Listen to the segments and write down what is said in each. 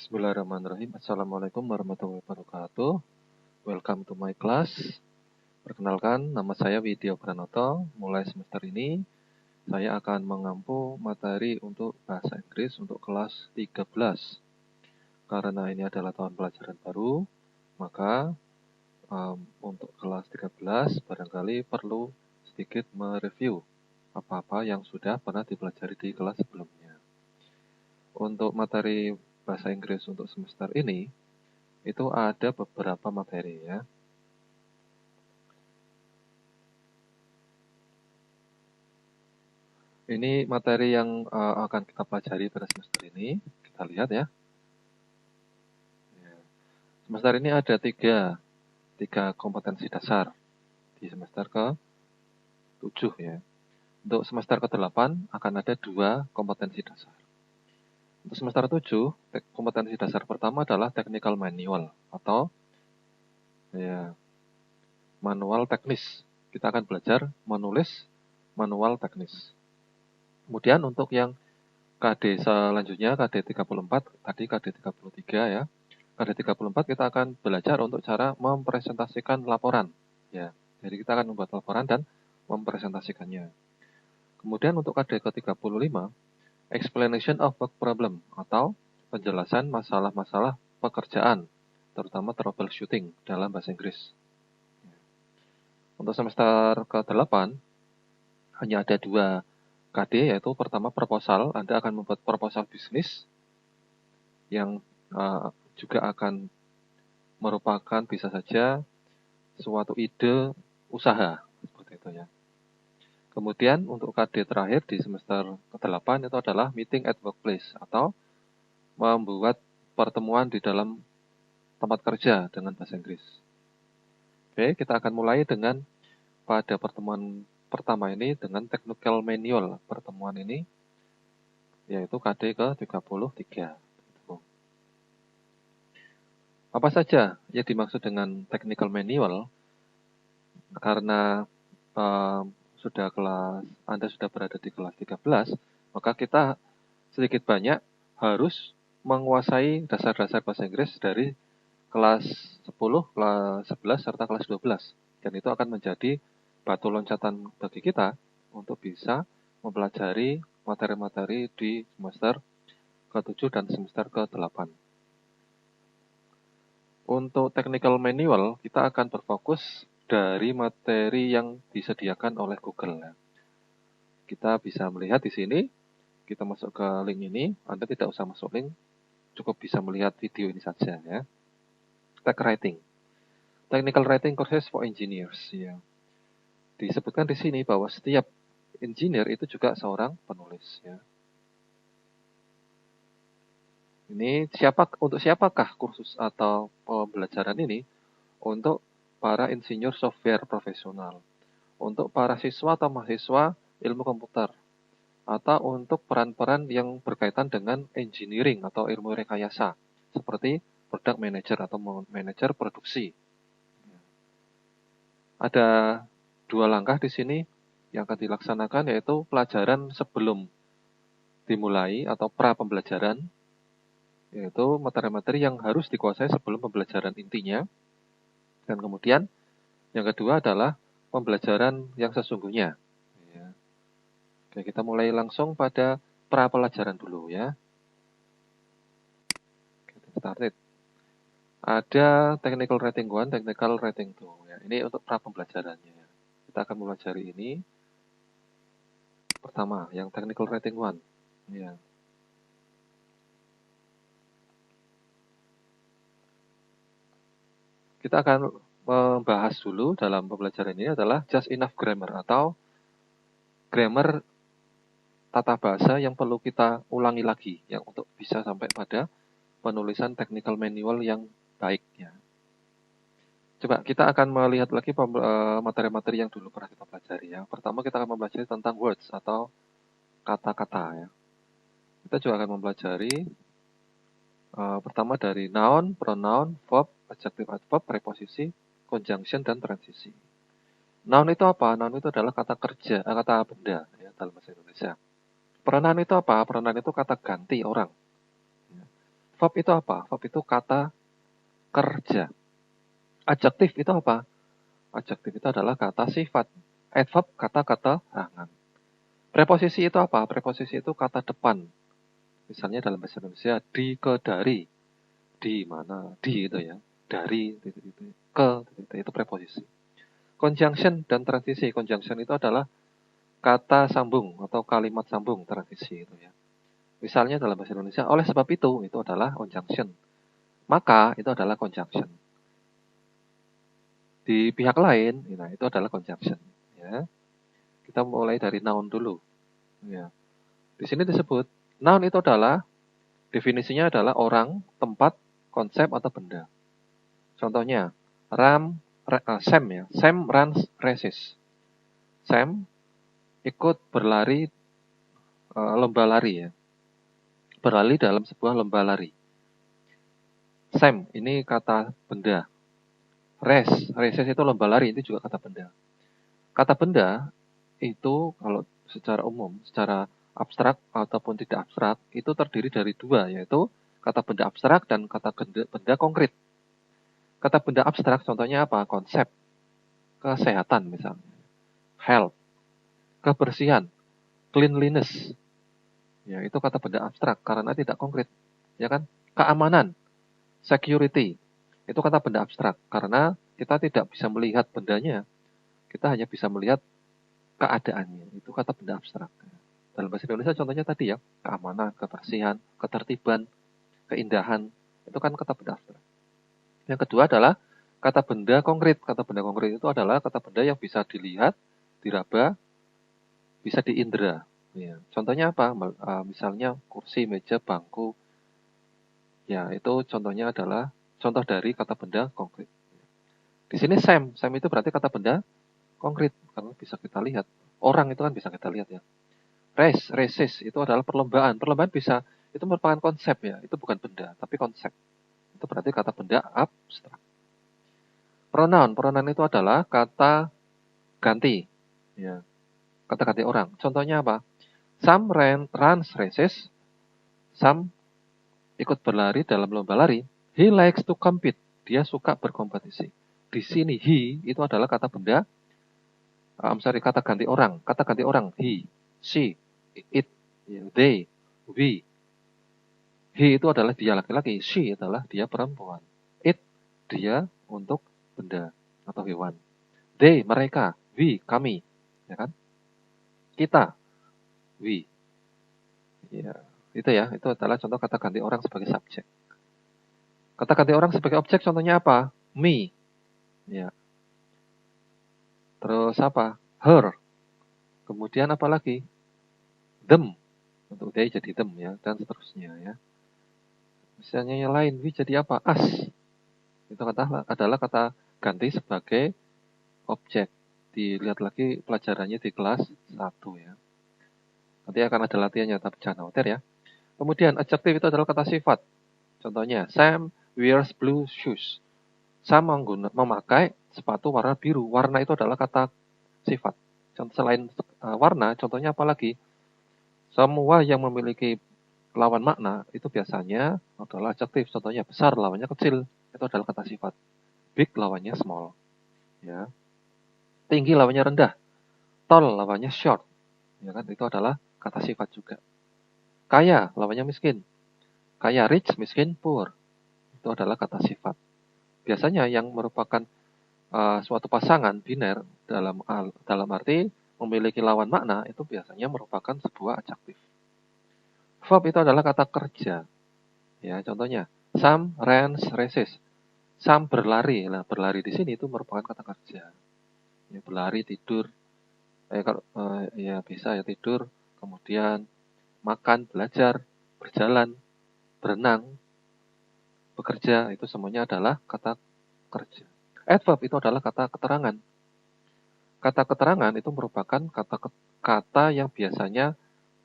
Bismillahirrahmanirrahim. Assalamualaikum warahmatullahi wabarakatuh. Welcome to my class. Perkenalkan, nama saya Widyo Pranoto. Mulai semester ini, saya akan mengampu materi untuk bahasa Inggris untuk kelas 13. Karena ini adalah tahun pelajaran baru, maka untuk kelas 13 barangkali perlu sedikit mereview apa-apa yang sudah pernah dipelajari di kelas sebelumnya. Untuk materi bahasa Inggris untuk semester ini, itu ada beberapa materi ya. Ini materi yang akan kita pelajari pada semester ini. Kita lihat ya. Semester ini ada tiga kompetensi dasar di semester ke-7 ya. Untuk semester ke-8 akan ada 2 kompetensi dasar. Untuk semester 7, kompetensi dasar pertama adalah technical manual atau ya, manual teknis. Kita akan belajar menulis manual teknis. Kemudian untuk yang KD selanjutnya, KD 34, tadi KD 33 ya. KD 34 kita akan belajar untuk cara mempresentasikan laporan. Ya, jadi kita akan membuat laporan dan mempresentasikannya. Kemudian untuk KD ke-35, explanation of work problem atau penjelasan masalah-masalah pekerjaan, terutama troubleshooting dalam bahasa Inggris. Untuk semester ke-8, hanya ada 2 KD, yaitu pertama proposal. Anda akan membuat proposal bisnis yang juga akan merupakan bisa saja suatu ide usaha, seperti itu ya. Kemudian untuk KD terakhir di semester ke-8 itu adalah meeting at workplace atau membuat pertemuan di dalam tempat kerja dengan bahasa Inggris. Oke, kita akan mulai dengan pada pertemuan pertama ini dengan technical manual pertemuan ini, yaitu KD ke-33. Apa saja yang dimaksud dengan technical manual? Karena Anda sudah berada di kelas 13, maka kita sedikit banyak harus menguasai dasar-dasar bahasa Inggris dari kelas 10, kelas 11, serta kelas 12. Dan itu akan menjadi batu loncatan bagi kita untuk bisa mempelajari materi-materi di semester ke-7 dan semester ke-8. Untuk technical manual, kita akan berfokus dari materi yang disediakan oleh Google. Kita bisa melihat di sini, kita masuk ke link ini, Anda tidak usah masuk link, cukup bisa melihat video ini saja ya. Tech Writing. Technical Writing Courses for Engineers. Ya. Disebutkan di sini bahwa setiap engineer itu juga seorang penulis. Ya. Ini untuk siapakah kursus atau pembelajaran ini? Untuk para insinyur software profesional, untuk para siswa atau mahasiswa ilmu komputer, atau untuk peran-peran yang berkaitan dengan engineering atau ilmu rekayasa, seperti product manager atau manajer produksi. Ada 2 langkah di sini yang akan dilaksanakan, yaitu pelajaran sebelum dimulai atau pra pembelajaran, yaitu materi-materi yang harus dikuasai sebelum pembelajaran intinya. Dan kemudian yang kedua adalah pembelajaran yang sesungguhnya. Ya. Oke, kita mulai langsung pada pra pelajaran dulu ya. Kita started. Ada technical writing 1, technical writing 2. Ya. Ini untuk pra pembelajarannya. Kita akan mempelajari ini. Pertama, yang technical writing 1. Ya. Kita akan membahas dulu dalam pembelajaran ini adalah just enough grammar atau grammar tata bahasa yang perlu kita ulangi lagi yang untuk bisa sampai pada penulisan technical manual yang baik ya. Coba kita akan melihat lagi materi-materi yang dulu pernah kita pelajari ya. Pertama kita akan mempelajari tentang words atau kata-kata ya. Kita juga akan mempelajari pertama dari noun, pronoun, verb, adjective, adverb, preposisi, conjunction, dan transisi. Noun itu apa? Noun itu adalah kata kerja, kata benda ya, dalam bahasa Indonesia. Pronoun itu apa? Pronoun itu kata ganti orang. Ya. Verb itu apa? Verb itu kata kerja. Adjektif itu apa? Adjektif itu adalah kata sifat. Adverb kata keterangan. Preposisi itu apa? Preposisi itu kata depan. Misalnya dalam bahasa Indonesia, di, ke, dari. Di mana? Di itu ya. Dari, ke, itu preposisi. Conjunction dan transisi. Conjunction itu adalah kata sambung atau kalimat sambung, transisi itu ya. Misalnya dalam bahasa Indonesia, oleh sebab itu adalah conjunction. Maka itu adalah conjunction. Di pihak lain, nah itu adalah conjunction. Ya. Kita mulai dari noun dulu. Ya. Di sini disebut noun itu adalah definisinya adalah orang, tempat, konsep atau benda. Contohnya, Sam ya. Sam runs races. Sam ikut berlari lomba lari ya. Berlari dalam sebuah lomba lari. Sam ini kata benda. Races itu lomba lari, itu juga kata benda. Kata benda itu kalau secara umum, secara abstrak ataupun tidak abstrak, itu terdiri dari dua, yaitu kata benda abstrak dan kata benda konkret. Kata benda abstrak contohnya apa? Konsep, kesehatan misalnya, health, kebersihan, cleanliness. Ya, itu kata benda abstrak karena tidak konkret, ya kan? Keamanan, security, itu kata benda abstrak karena kita tidak bisa melihat bendanya, kita hanya bisa melihat keadaannya. Itu kata benda abstrak. Dalam bahasa Indonesia contohnya tadi ya, keamanan, kebersihan, ketertiban, keindahan, itu kan kata benda abstrak. Yang kedua adalah kata benda konkret. Kata benda konkret itu adalah kata benda yang bisa dilihat, diraba, bisa diindera. Ya. Contohnya apa? Misalnya kursi, meja, bangku. Ya, itu contohnya adalah contoh dari kata benda konkret. Di sini Sam itu berarti kata benda konkret karena bisa kita lihat. Orang itu kan bisa kita lihat ya. Races itu adalah perlombaan. Perlombaan bisa, itu merupakan konsep ya. Itu bukan benda, tapi konsep. Itu berarti kata benda abstrak. Pronoun itu adalah kata ganti. Ya. Kata ganti orang. Contohnya apa? Sam runs races. Sam ikut berlari dalam lomba lari. He likes to compete. Dia suka berkompetisi. Di sini he itu adalah kata benda. Kata ganti orang. Kata ganti orang. He, she, it, they, we. He itu adalah dia laki-laki. She adalah dia perempuan. It, dia untuk benda atau hewan. They, mereka. We, kami. Ya kan? Kita, we. Ya, itu ya. Itu adalah contoh kata ganti orang sebagai subjek. Kata ganti orang sebagai objek contohnya apa? Me. Ya. Terus apa? Her. Kemudian apa lagi? Them. Untuk they jadi them ya. Dan seterusnya ya. Misalnya yang lain. We jadi apa? Us. Itu adalah kata ganti sebagai objek. Dilihat lagi pelajarannya di kelas 1 ya. Nanti akan ada latihannya, tapi jangan khawatir ya. Kemudian adjektif itu adalah kata sifat. Contohnya, Sam wears blue shoes. Sam memakai sepatu warna biru. Warna itu adalah kata sifat. Selain warna, contohnya apa lagi? Semua yang memiliki lawan makna itu biasanya adalah adjektif. Contohnya besar lawannya kecil. Itu adalah kata sifat. Big lawannya small. Ya. Tinggi lawannya rendah. Tall lawannya short. Ya kan? Itu adalah kata sifat juga. Kaya lawannya miskin. Kaya rich, miskin poor. Itu adalah kata sifat. Biasanya yang merupakan suatu pasangan biner dalam arti memiliki lawan makna itu biasanya merupakan sebuah adjektif. Verb itu adalah kata kerja. Ya, contohnya Sam runs races. Sam berlari. Nah, berlari di sini itu merupakan kata kerja. Ya, berlari, tidur. Ya bisa ya tidur, kemudian makan, belajar, berjalan, berenang, bekerja, itu semuanya adalah kata kerja. Adverb itu adalah kata keterangan. Kata keterangan itu merupakan kata yang biasanya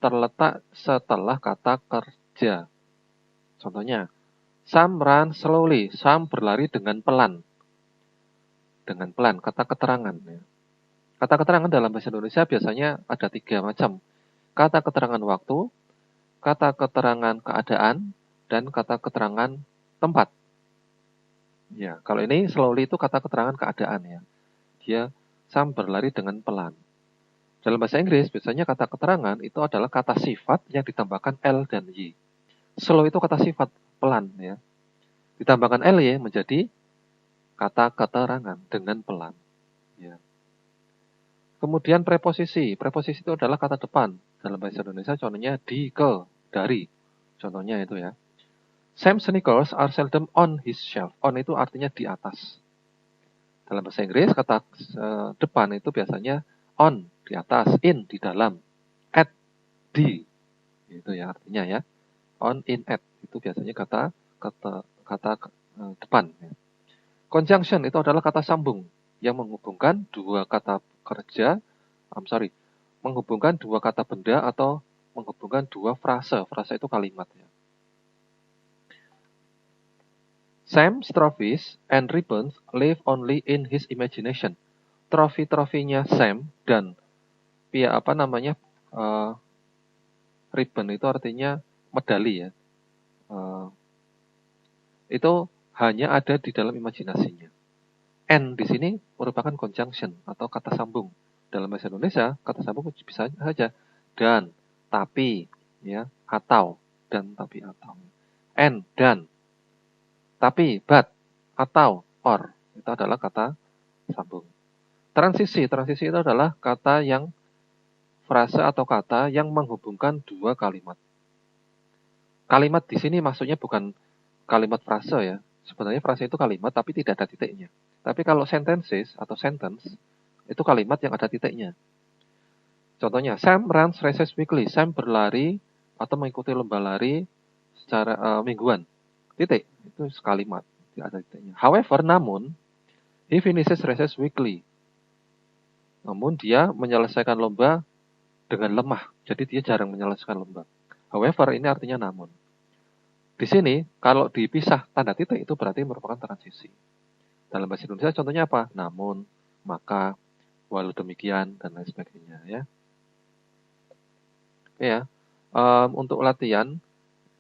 terletak setelah kata kerja. Contohnya, Sam runs slowly. Sam berlari dengan pelan. Dengan pelan, kata keterangan. Kata keterangan dalam bahasa Indonesia biasanya ada 3 macam. Kata keterangan waktu, kata keterangan keadaan, dan kata keterangan tempat. Ya, kalau ini slowly itu kata keterangan keadaan ya. Dia Sam berlari dengan pelan. Dalam bahasa Inggris, biasanya kata keterangan itu adalah kata sifat yang ditambahkan L dan Y. Slow itu kata sifat, pelan ya. Ditambahkan LY menjadi kata keterangan dengan pelan. Ya. Kemudian preposisi. Preposisi itu adalah kata depan. Dalam bahasa Indonesia contohnya di, ke, dari. Contohnya itu ya. Sam's sneakers are seldom on his shelf. On itu artinya di atas. Dalam bahasa Inggris, kata depan itu biasanya on, di atas, in, di dalam, at, di. Itu ya artinya ya. On, in, at. Itu biasanya kata depan. Ya. Conjunction itu adalah kata sambung yang menghubungkan dua kata kerja, menghubungkan dua kata benda atau menghubungkan dua frase. Frase itu kalimat ya. Sam's trophies and ribbons live only in his imagination. Trofi-trofinya Sam dan ribbon itu artinya medali ya. Itu hanya ada di dalam imajinasinya. And di sini merupakan conjunction atau kata sambung. Dalam bahasa Indonesia, kata sambung bisa saja dan, tapi, ya, atau, dan, tapi, atau. And, dan, tapi, but, atau, or. Itu adalah kata sambung. Transisi itu adalah kata yang frase atau kata yang menghubungkan dua kalimat. Kalimat di sini maksudnya bukan kalimat frase ya. Sebenarnya frase itu kalimat tapi tidak ada titiknya. Tapi kalau sentences atau sentence itu kalimat yang ada titiknya. Contohnya, Sam runs races weekly. Sam berlari atau mengikuti lomba lari secara mingguan. Titik. Itu kalimat. Tidak ada titiknya. However, namun, he finishes races weekly. Namun dia menyelesaikan lomba dengan lemah. Jadi dia jarang menyelesaikan lomba. However, ini artinya namun. Di sini, kalau dipisah tanda titik itu berarti merupakan transisi. Dalam bahasa Indonesia contohnya apa? Namun, maka, walau demikian, dan lain sebagainya. Ya. Oke ya. Untuk latihan,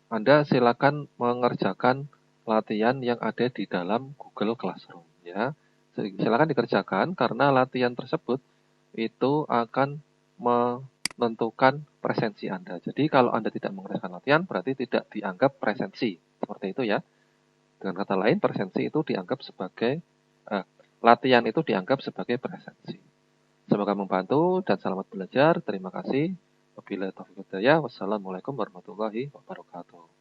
Anda silakan mengerjakan latihan yang ada di dalam Google Classroom. Ya. Silakan dikerjakan karena latihan tersebut itu akan menentukan presensi Anda. Jadi kalau Anda tidak mengerjakan latihan berarti tidak dianggap presensi. Seperti itu ya. Dengan kata lain presensi itu dianggap sebagai latihan itu dianggap sebagai presensi. Semoga membantu dan selamat belajar. Terima kasih. Wabillahi taufiq wal hidayah. Wassalamualaikum warahmatullahi wabarakatuh.